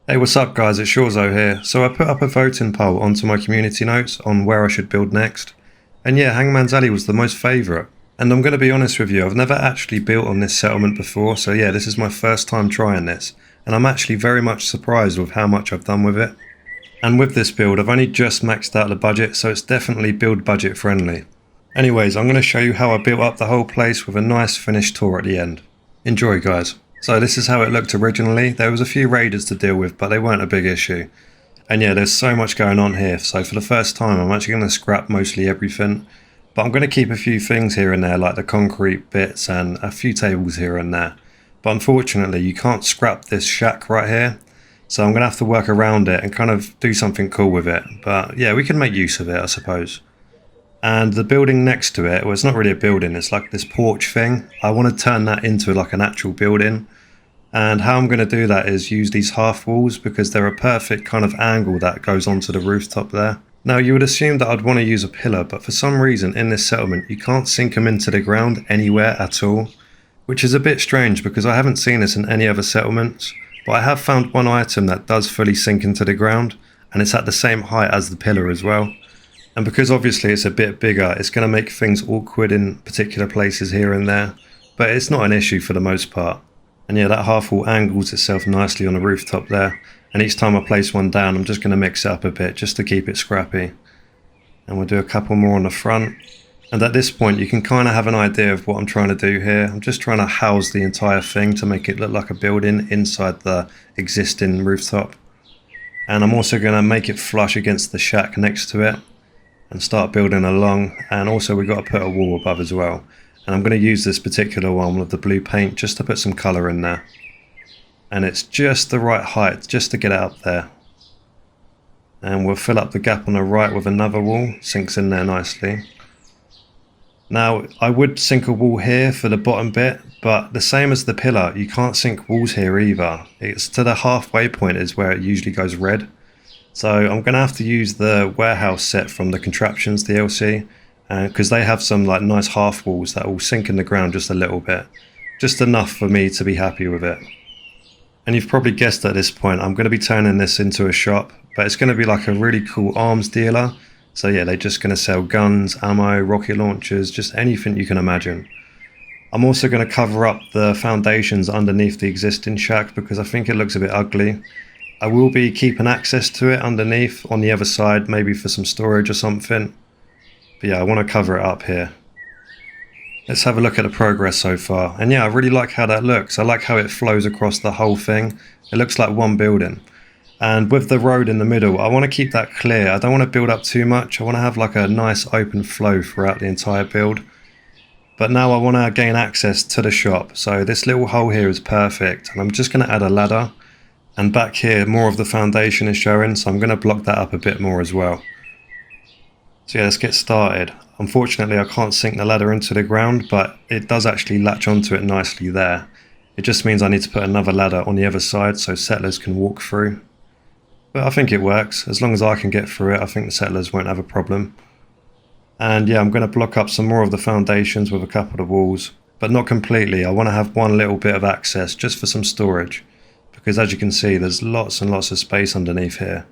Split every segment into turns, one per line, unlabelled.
Hey, what's up guys, it's Shorzo here. So I put up a voting poll onto my community notes on where I should build next. And yeah, Hangman's Alley was the most favourite. And I'm going to be honest with you, I've never actually built on this settlement before, so yeah, this is my first time trying this. And I'm actually very much surprised with how much I've done with it. And with this build, I've only just maxed out the budget, so it's definitely build budget friendly. Anyways, I'm going to show you how I built up the whole place with a nice finished tour at the end. Enjoy guys. So this is how it looked originally. There was a few raiders to deal with, but they weren't a big issue. And yeah, there's so much going on here, so for the first time I'm actually going to scrap mostly everything. But I'm going to keep a few things here and there, like the concrete bits and a few tables here and there. But unfortunately you can't scrap this shack right here, so I'm going to have to work around it and kind of do something cool with it. But yeah, we can make use of it, I suppose. And the building next to it, well, it's not really a building, it's like this porch thing. I want to turn that into like an actual building. And how I'm going to do that is use these half walls, because they're a perfect kind of angle that goes onto the rooftop there. Now you would assume that I'd want to use a pillar, but for some reason in this settlement you can't sink them into the ground anywhere at all. Which is a bit strange because I haven't seen this in any other settlements. But I have found one item that does fully sink into the ground, and it's at the same height as the pillar as well. And because obviously it's a bit bigger, it's going to make things awkward in particular places here and there. But it's not an issue for the most part. And yeah, that half wall angles itself nicely on the rooftop there. And each time I place one down, I'm just going to mix it up a bit just to keep it scrappy. And we'll do a couple more on the front. And at this point, you can kind of have an idea of what I'm trying to do here. I'm just trying to house the entire thing to make it look like a building inside the existing rooftop. And I'm also going to make it flush against the shack next to it and start building along. And also we've got to put a wall above as well. And I'm going to use this particular one with the blue paint just to put some colour in there. And it's just the right height just to get it up there. And we'll fill up the gap on the right with another wall, sinks in there nicely. Now I would sink a wall here for the bottom bit, but the same as the pillar, you can't sink walls here either. It's to the halfway point is where it usually goes red. So I'm going to have to use the warehouse set from the Contraptions DLC, because they have some like nice half walls that will sink in the ground just a little bit. Just enough for me to be happy with it. And you've probably guessed at this point, I'm going to be turning this into a shop, but it's going to be like a really cool arms dealer. So yeah, they're just going to sell guns, ammo, rocket launchers, just anything you can imagine. I'm also going to cover up the foundations underneath the existing shack because I think it looks a bit ugly. I will be keeping access to it underneath on the other side, maybe for some storage or something. But yeah, I want to cover it up here. Let's have a look at the progress so far. And yeah, I really like how that looks. I like how it flows across the whole thing. It looks like one building. And with the road in the middle, I want to keep that clear. I don't want to build up too much. I want to have like a nice open flow throughout the entire build. But now I want to gain access to the shop. So this little hole here is perfect. And I'm just going to add a ladder. And back here, more of the foundation is showing, so I'm going to block that up a bit more as well. So yeah, let's get started. Unfortunately, I can't sink the ladder into the ground, but it does actually latch onto it nicely there. It just means I need to put another ladder on the other side so settlers can walk through. But I think it works. As long as I can get through it, I think the settlers won't have a problem. And yeah, I'm going to block up some more of the foundations with a couple of walls, but not completely. I want to have one little bit of access just for some storage. Because as you can see, there's lots and lots of space underneath here.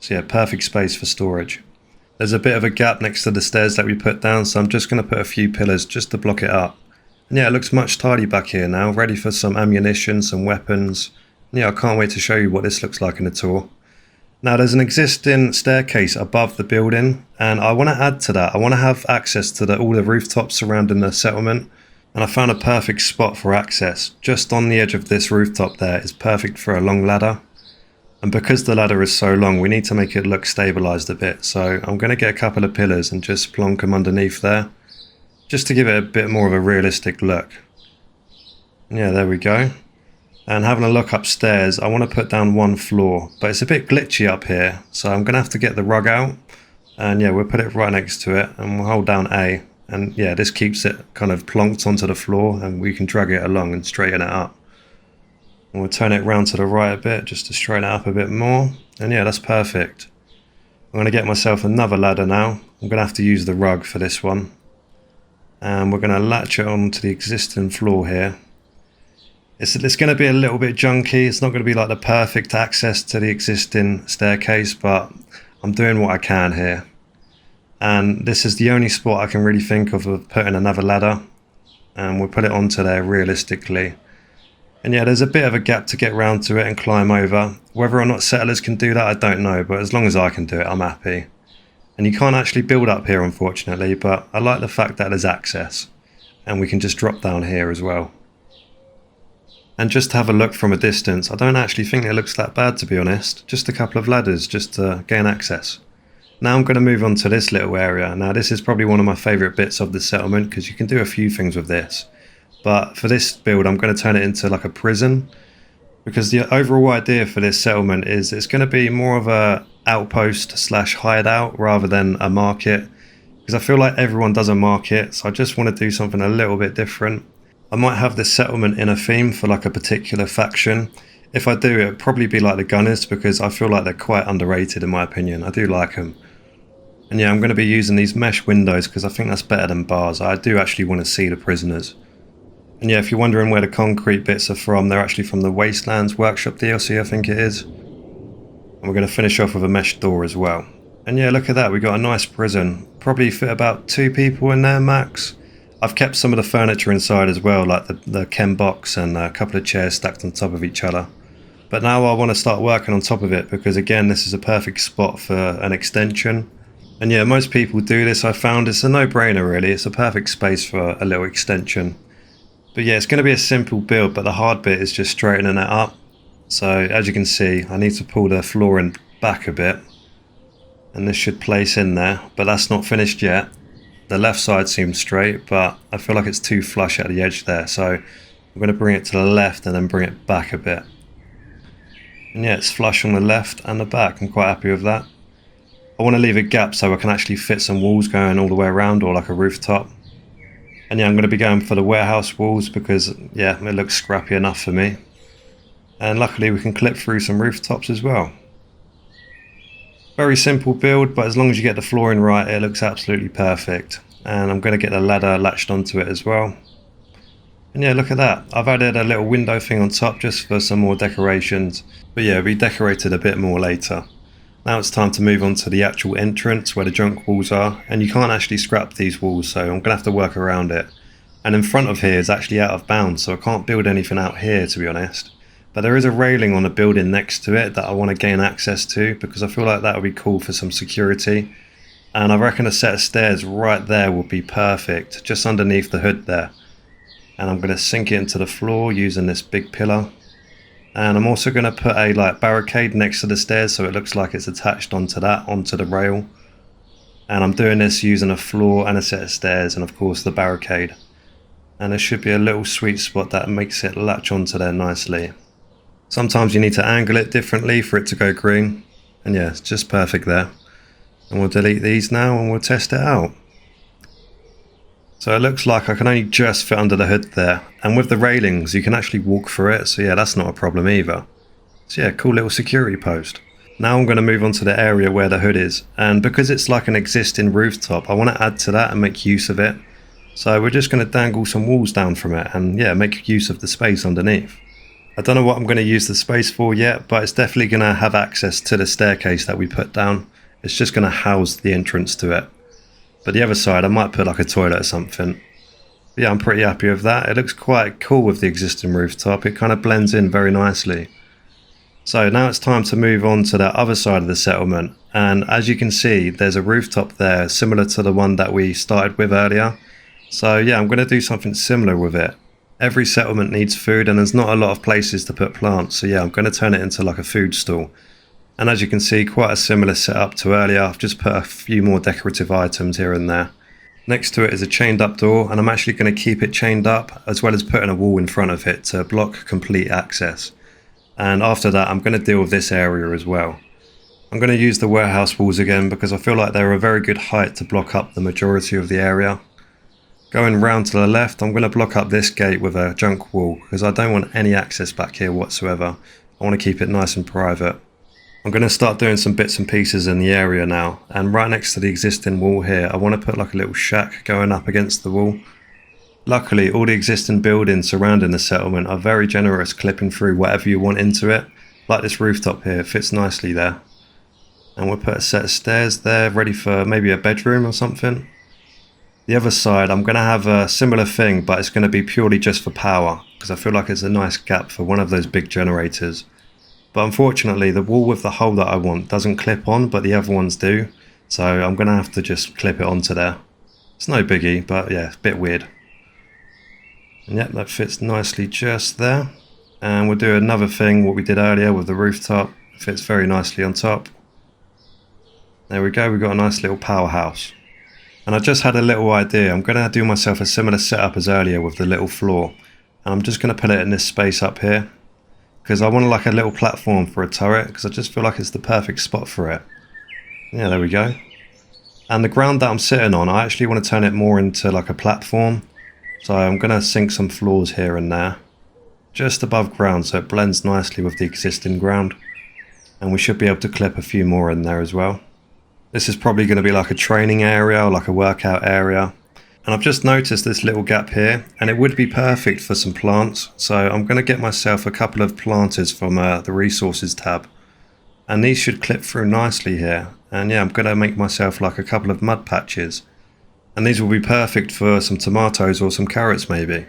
So yeah, perfect space for storage. There's a bit of a gap next to the stairs that we put down, so I'm just going to put a few pillars just to block it up. And yeah, it looks much tidy back here now, ready for some ammunition, some weapons. And yeah, I can't wait to show you what this looks like in the tour. Now there's an existing staircase above the building, and I want to add to that. I want to have access to all the rooftops surrounding the settlement. And I found a perfect spot for access. Just on the edge of this rooftop there is perfect for a long ladder. And because the ladder is so long, we need to make it look stabilised a bit. So I'm going to get a couple of pillars and just plonk them underneath there. Just to give it a bit more of a realistic look. Yeah, there we go. And having a look upstairs, I want to put down one floor. But it's a bit glitchy up here. So I'm going to have to get the rug out. And yeah, we'll put it right next to it. And we'll hold down A. And yeah, this keeps it kind of plonked onto the floor and we can drag it along and straighten it up. And we'll turn it round to the right a bit just to straighten it up a bit more. And yeah, that's perfect. I'm going to get myself another ladder now. I'm going to have to use the rug for this one. And we're going to latch it onto the existing floor here. It's going to be a little bit junky. It's not going to be like the perfect access to the existing staircase, but I'm doing what I can here. And this is the only spot I can really think of putting another ladder. And we'll put it onto there realistically. And yeah, there's a bit of a gap to get round to it and climb over. Whether or not settlers can do that, I don't know. But as long as I can do it, I'm happy. And you can't actually build up here, unfortunately. But I like the fact that there's access. And we can just drop down here as well. And just to have a look from a distance, I don't actually think it looks that bad, to be honest. Just a couple of ladders just to gain access. Now I'm going to move on to this little area. Now this is probably one of my favourite bits of the settlement because you can do a few things with this. But for this build I'm going to turn it into like a prison. Because the overall idea for this settlement is it's going to be more of a outpost slash hideout rather than a market. Because I feel like everyone does a market, so I just want to do something a little bit different. I might have this settlement in a theme for like a particular faction. If I do, it'll probably be like the Gunners because I feel like they're quite underrated in my opinion. I do like them. And yeah, I'm going to be using these mesh windows because I think that's better than bars. I do actually want to see the prisoners. And yeah, if you're wondering where the concrete bits are from, they're actually from the Wastelands Workshop DLC, I think it is. And we're going to finish off with a mesh door as well. And yeah, look at that, we got a nice prison. Probably fit about 2 people in there max. I've kept some of the furniture inside as well, like the chem box and a couple of chairs stacked on top of each other. But now I want to start working on top of it because again, this is a perfect spot for an extension. And yeah, most people do this. I found it's a no-brainer really. It's a perfect space for a little extension. But yeah, it's going to be a simple build, but the hard bit is just straightening it up. So as you can see, I need to pull the flooring back a bit. And this should place in there, but that's not finished yet. The left side seems straight, but I feel like it's too flush at the edge there. So I'm going to bring it to the left and then bring it back a bit. And yeah, it's flush on the left and the back. I'm quite happy with that. I want to leave a gap so I can actually fit some walls going all the way around, or like a rooftop. And yeah, I'm going to be going for the warehouse walls because yeah, it looks scrappy enough for me. And luckily we can clip through some rooftops as well. Very simple build, but as long as you get the flooring right, it looks absolutely perfect. And I'm going to get the ladder latched onto it as well. And yeah, look at that. I've added a little window thing on top just for some more decorations. But yeah, we decorated a bit more later. Now it's time to move on to the actual entrance where the junk walls are. And you can't actually scrap these walls, so I'm going to have to work around it. And in front of here is actually out of bounds, so I can't build anything out here, to be honest. But there is a railing on the building next to it that I want to gain access to because I feel like that would be cool for some security. And I reckon a set of stairs right there would be perfect, just underneath the hood there. And I'm going to sink it into the floor using this big pillar. And I'm also going to put a barricade next to the stairs so it looks like it's attached onto the rail. And I'm doing this using a floor and a set of stairs and of course the barricade. And there should be a little sweet spot that makes it latch onto there nicely. Sometimes you need to angle it differently for it to go green. And yeah, it's just perfect there. And we'll delete these now and we'll test it out. So it looks like I can only just fit under the hood there. And with the railings, you can actually walk through it. So yeah, that's not a problem either. So yeah, cool little security post. Now I'm going to move on to the area where the hood is. And because it's like an existing rooftop, I want to add to that and make use of it. So we're just going to dangle some walls down from it and yeah, make use of the space underneath. I don't know what I'm going to use the space for yet, but it's definitely going to have access to the staircase that we put down. It's just going to house the entrance to it. But the other side, I might put like a toilet or something. But yeah, I'm pretty happy with that. It looks quite cool with the existing rooftop. It kind of blends in very nicely. So now it's time to move on to the other side of the settlement. And as you can see, there's a rooftop there, similar to the one that we started with earlier. So yeah, I'm going to do something similar with it. Every settlement needs food and there's not a lot of places to put plants. So yeah, I'm going to turn it into like a food stall. And as you can see, quite a similar setup to earlier. I've just put a few more decorative items here and there. Next to it is a chained up door and I'm actually going to keep it chained up as well as putting a wall in front of it to block complete access. And after that, I'm going to deal with this area as well. I'm going to use the warehouse walls again because I feel like they're a very good height to block up the majority of the area. Going round to the left, I'm going to block up this gate with a junk wall because I don't want any access back here whatsoever. I want to keep it nice and private. I'm going to start doing some bits and pieces in the area now, and right next to the existing wall here, I want to put like a little shack going up against the wall. Luckily, all the existing buildings surrounding the settlement are very generous, clipping through whatever you want into it. Like this rooftop here, it fits nicely there. And we'll put a set of stairs there, ready for maybe a bedroom or something. The other side, I'm going to have a similar thing, but it's going to be purely just for power, because I feel like it's a nice gap for one of those big generators. But unfortunately, the wall with the hole that I want doesn't clip on, but the other ones do. So I'm going to have to just clip it onto there. It's no biggie, but yeah, it's a bit weird. And yep, that fits nicely just there. And we'll do another thing, what we did earlier with the rooftop. It fits very nicely on top. There we go, we've got a nice little powerhouse. And I just had a little idea. I'm going to do myself a similar setup as earlier with the little floor. And I'm just going to put it in this space up here. Because I want like a little platform for a turret, because I just feel like it's the perfect spot for it. Yeah, there we go. And the ground that I'm sitting on, I actually want to turn it more into like a platform. So I'm going to sink some floors here and there. Just above ground, so it blends nicely with the existing ground. And we should be able to clip a few more in there as well. This is probably going to be like a training area or like a workout area. And I've just noticed this little gap here, and it would be perfect for some plants. So I'm going to get myself a couple of planters from the resources tab. And these should clip through nicely here. And yeah, I'm going to make myself like a couple of mud patches. And these will be perfect for some tomatoes or some carrots maybe.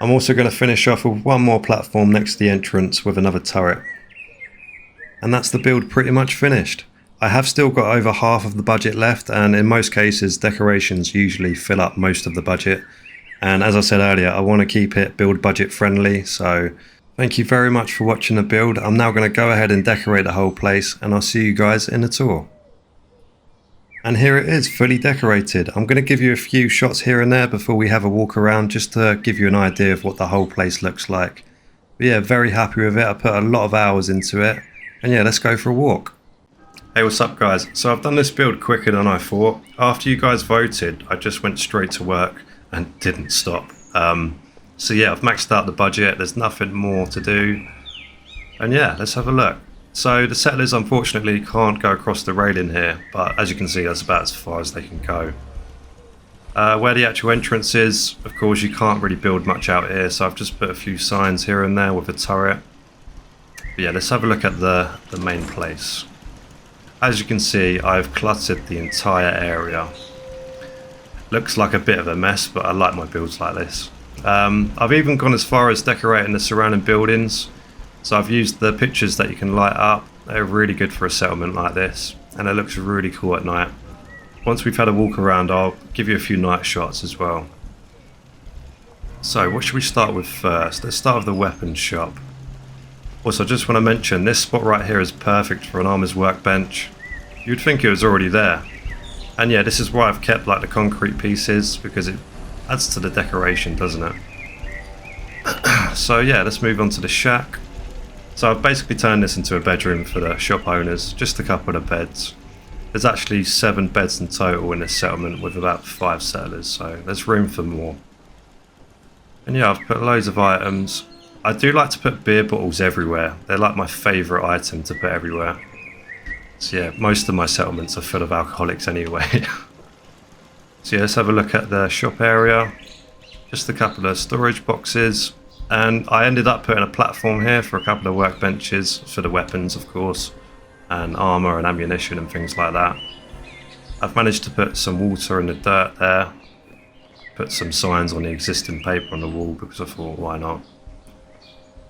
I'm also going to finish off with one more platform next to the entrance with another turret. And that's the build pretty much finished. I have still got over half of the budget left, and in most cases decorations usually fill up most of the budget. And as I said earlier, I want to keep it build budget friendly, so thank you very much for watching the build. I'm now going to go ahead and decorate the whole place, and I'll see you guys in the tour. And here it is, fully decorated. I'm going to give you a few shots here and there before we have a walk around, just to give you an idea of what the whole place looks like. But yeah, very happy with it. I put a lot of hours into it, and yeah, let's go for a walk. Hey, what's up guys? So I've done this build quicker than I thought. After you guys voted, I just went straight to work and didn't stop. So yeah, I've maxed out the budget. There's nothing more to do. And yeah, let's have a look. So the settlers unfortunately can't go across the railing here, but as you can see, that's about as far as they can go. Where the actual entrance is, of course, you can't really build much out here, so I've just put a few signs here and there with a turret. But yeah, let's have a look at the main place. As you can see, I've cluttered the entire area. Looks like a bit of a mess, but I like my builds like this. I've even gone as far as decorating the surrounding buildings. So I've used the pictures that you can light up. They're really good for a settlement like this, and it looks really cool at night. Once we've had a walk around, I'll give you a few night shots as well. So what should we start with first? Let's start with the weapons shop. Also, I just want to mention, this spot right here is perfect for an armor's workbench. You'd think it was already there. And yeah, this is why I've kept like the concrete pieces, because it adds to the decoration, doesn't it? So yeah, let's move on to the shack. So I've basically turned this into a bedroom for the shop owners, just a couple of beds. There's actually 7 beds in total in this settlement with about 5 settlers, so there's room for more. And yeah, I've put loads of items. I do like to put beer bottles everywhere. They're like my favourite item to put everywhere. So yeah, most of my settlements are full of alcoholics anyway. So yeah, let's have a look at the shop area. Just a couple of storage boxes. And I ended up putting a platform here for a couple of workbenches for the weapons, of course. And armour and ammunition and things like that. I've managed to put some water in the dirt there. Put some signs on the existing paper on the wall because I thought, why not?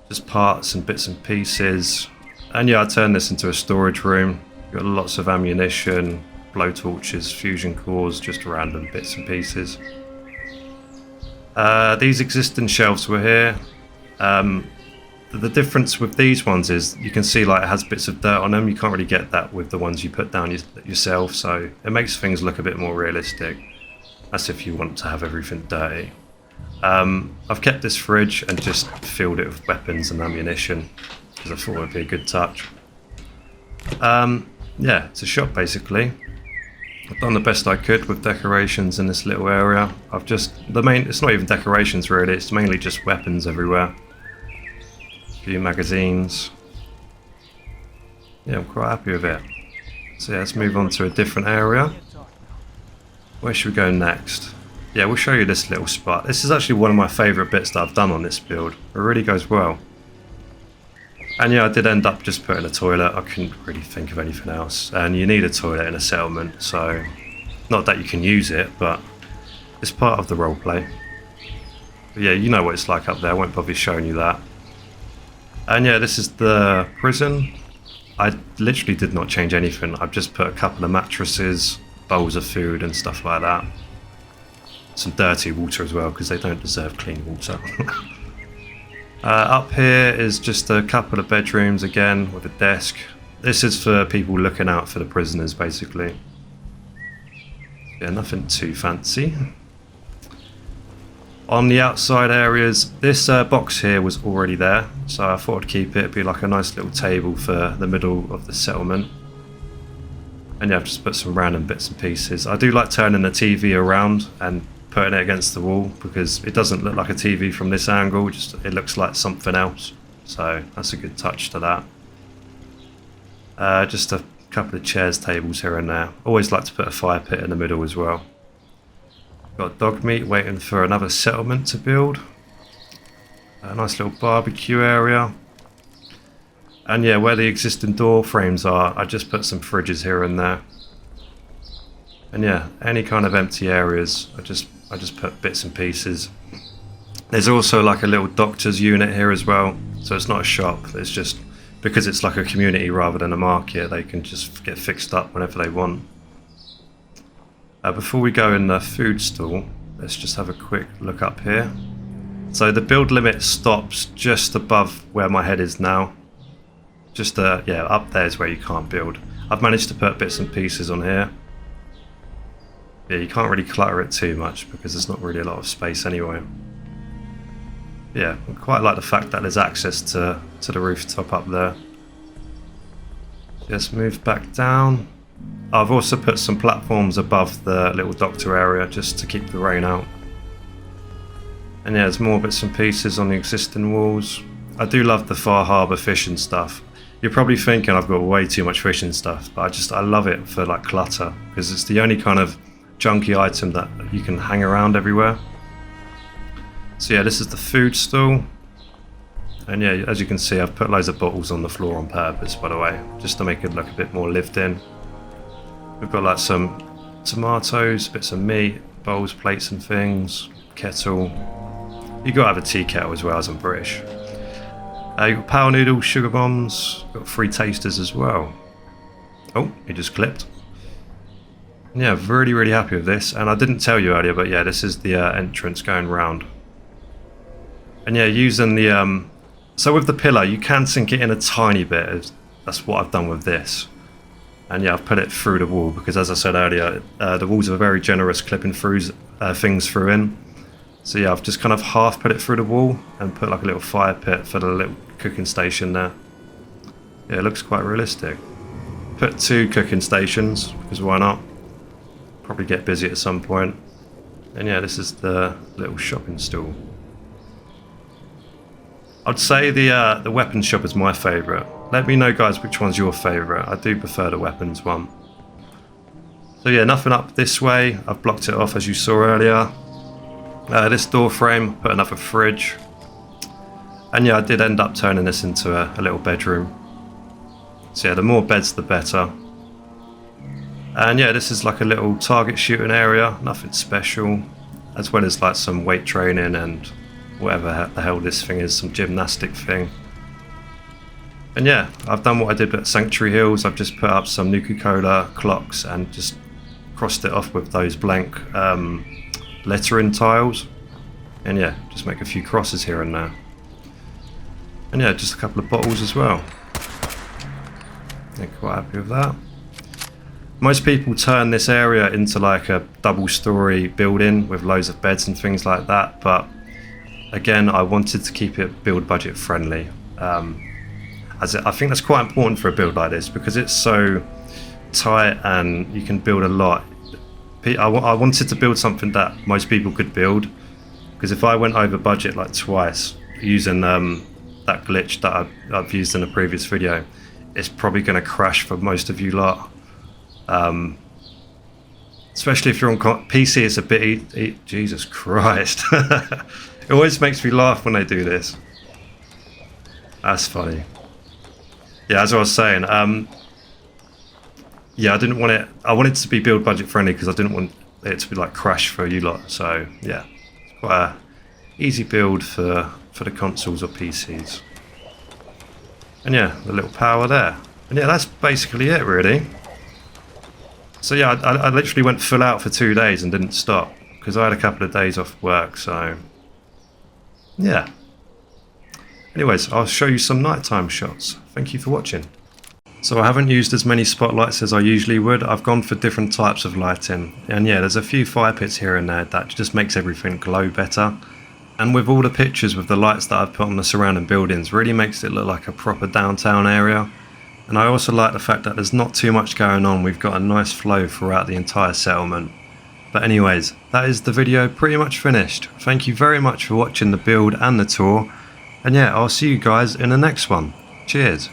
Just parts and bits and pieces. And yeah, I turned this into a storage room. Got lots of ammunition, blowtorches, fusion cores, just random bits and pieces. These existing shelves were here. The difference with these ones is you can see like it has bits of dirt on them. You can't really get that with the ones you put down yourself, so it makes things look a bit more realistic. That's if you want to have everything dirty. I've kept this fridge and just filled it with weapons and ammunition because I thought it would be a good touch. Yeah, it's a shop basically. I've done the best I could with decorations in this little area. It's not even decorations really, it's mainly just weapons everywhere. A few magazines. Yeah, I'm quite happy with it. So yeah, let's move on to a different area. Where should we go next? Yeah, we'll show you this little spot. This is actually one of my favourite bits that I've done on this build. It really goes well. And yeah, I did end up just putting a toilet. I couldn't really think of anything else. And you need a toilet in a settlement, so not that you can use it, but it's part of the roleplay. But yeah, you know what it's like up there. I won't bother showing you that. And yeah, this is the prison. I literally did not change anything. I've just put a couple of mattresses, bowls of food and stuff like that. Some dirty water as well, because they don't deserve clean water. Up here is just a couple of bedrooms again with a desk. This is for people looking out for the prisoners, basically. Yeah, nothing too fancy. On the outside areas, this box here was already there, so I thought I'd keep it. It'd be like a nice little table for the middle of the settlement. And yeah, I've just put some random bits and pieces. I do like turning the TV around and putting it against the wall, because it doesn't look like a TV from this angle, just it looks like something else. So that's a good touch to that. Just a couple of chairs, tables here and there. Always like to put a fire pit in the middle as well. Got dog meat waiting for another settlement to build. A nice little barbecue area. And yeah, where the existing door frames are, I just put some fridges here and there. And yeah, any kind of empty areas, I just put bits and pieces. There's also like a little doctor's unit here as well. So it's not a shop, it's just, because it's like a community rather than a market, they can just get fixed up whenever they want. Before we go in the food stall, let's just have a quick look up here. So the build limit stops just above where my head is now. Just yeah, up there is where you can't build. I've managed to put bits and pieces on here. Yeah, you can't really clutter it too much because there's not really a lot of space anyway. Yeah, I quite like the fact that there's access to the rooftop up there. Just move back down. I've also put some platforms above the little doctor area just to keep the rain out. And yeah, there's more bits and pieces on the existing walls. I do love the Far Harbour fishing stuff. You're probably thinking I've got way too much fishing stuff, but I love it for like clutter, because it's the only kind of junky item that you can hang around everywhere. So yeah, this is the food stall. And yeah, as you can see, I've put loads of bottles on the floor on purpose, by the way, just to make it look a bit more lived in. We've got like some tomatoes, bits of meat, bowls, plates and things, kettle. You gotta have a tea kettle as well, as I'm British. You've got power noodles, sugar bombs, got 3 tasters as well. Oh, it just clipped. Yeah, really happy with this. And I didn't tell you earlier, but yeah, this is the entrance going round. And yeah, using the so with the pillar, you can sink it in a tiny bit. That's what I've done with this. And yeah, I've put it through the wall because, as I said earlier, the walls are very generous clipping through things through in. So yeah, I've just kind of half put it through the wall and put like a little fire pit for the little cooking station there. Yeah, it looks quite realistic. Put 2 cooking stations, because why not? Probably get busy at some point. And yeah, this is the little shopping stall. I'd say the weapons shop is my favourite. Let me know, guys, which one's your favourite. I do prefer the weapons one. So yeah, nothing up this way. I've blocked it off as you saw earlier. This door frame, put another fridge. And yeah, I did end up turning this into a little bedroom. So yeah, the more beds the better. And yeah, this is like a little target shooting area, nothing special. As well as like some weight training and whatever the hell this thing is, some gymnastic thing. And yeah, I've done what I did at Sanctuary Hills. I've just put up some Nuka-Cola clocks and just crossed it off with those blank lettering tiles. And yeah, just make a few crosses here and there. And yeah, just a couple of bottles as well. Yeah, quite happy with that. Most people turn this area into like a double-story building with loads of beds and things like that, but again, I wanted to keep it build budget friendly. I think that's quite important for a build like this because it's so tight and you can build a lot. I wanted to build something that most people could build, because if I went over budget like twice using that glitch that I've used in a previous video, it's probably going to crash for most of you lot. Especially if you're on PC, it's a bit... Jesus Christ. It always makes me laugh when they do this. That's funny. Yeah, as I was saying, yeah, I didn't want it... I wanted it to be build budget friendly because I didn't want it to be like crash for you lot. So, yeah. It's quite a easy build for the consoles or PCs. And yeah, the little power there. And yeah, that's basically it, really. So yeah, I literally went full out for 2 days and didn't stop because I had a couple of days off work, so yeah. Anyways, I'll show you some nighttime shots. Thank you for watching. So I haven't used as many spotlights as I usually would. I've gone for different types of lighting. And yeah, there's a few fire pits here and there that just makes everything glow better. And with all the pictures with the lights that I've put on the surrounding buildings, really makes it look like a proper downtown area. And I also like the fact that there's not too much going on. We've got a nice flow throughout the entire settlement. But anyways, that is the video pretty much finished. Thank you very much for watching the build and the tour. And yeah, I'll see you guys in the next one. Cheers.